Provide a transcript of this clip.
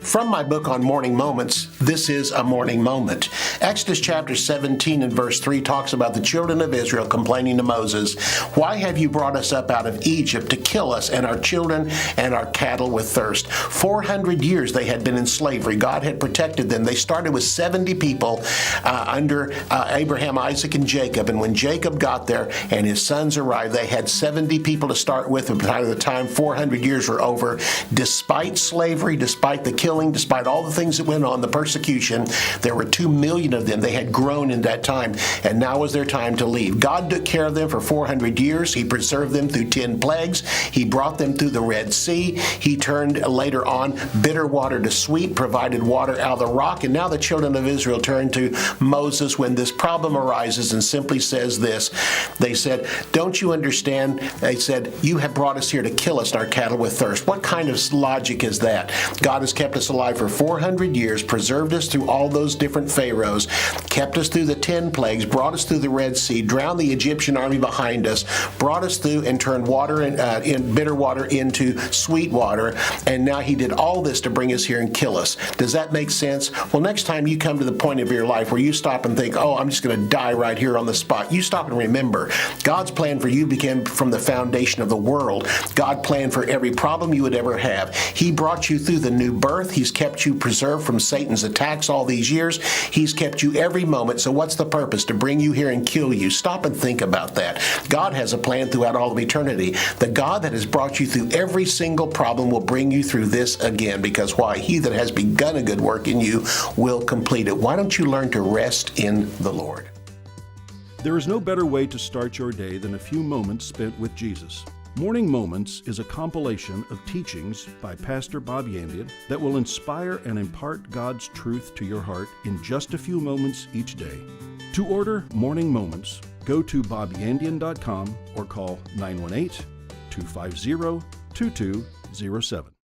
From my book on morning moments, this is a morning moment. Exodus chapter 17 and verse 3 talks about the children of Israel complaining to Moses, "Why have you brought us up out of Egypt to kill us and our children and our cattle with thirst?" 400 years they had been in slavery. God had protected them. They started with 70 people under Abraham, Isaac, and Jacob. And when Jacob got there and his sons arrived, they had 70 people to start with. And by the time 400 years were over, despite slavery, despite the killing, despite all the things that went on, the persecution, there were 2 million of them. They had grown in that time, and now was their time to leave. God took care of them for 400 years. He preserved them through 10 plagues. He brought them through the Red Sea. He turned later on bitter water to sweet, provided water out of the rock, and now the children of Israel turn to Moses when this problem arises and simply says this. They said, "Don't you understand?" They said, "You have brought us here to kill us and our cattle with thirst." What kind of logic is that? God has kept us alive for 400 years, preserved us through all those different pharaohs, kept us through the 10 plagues, brought us through the Red Sea, drowned the Egyptian army behind us, brought us through and turned water in bitter water into sweet water, and now He did all this to bring us here and kill us. Does that make sense? Well, next time you come to the point of your life where you stop and think, "Oh, I'm just going to die right here on the spot," you stop and remember, God's plan for you began from the foundation of the world. God planned for every problem you would ever have. He brought you through the new birth. He's kept you preserved from Satan's attacks all these years. He's kept you every moment. So what's the purpose? To bring you here and kill you. Stop and think about that. God has a plan throughout all of eternity. The God that has brought you through every single problem will bring you through this again, because why? He that has begun a good work in you will complete it. Why don't you learn to rest in the Lord? There is no better way to start your day than a few moments spent with Jesus. Morning Moments is a compilation of teachings by Pastor Bob Yandian that will inspire and impart God's truth to your heart in just a few moments each day. To order Morning Moments, go to bobyandian.com or call 918-250-2207.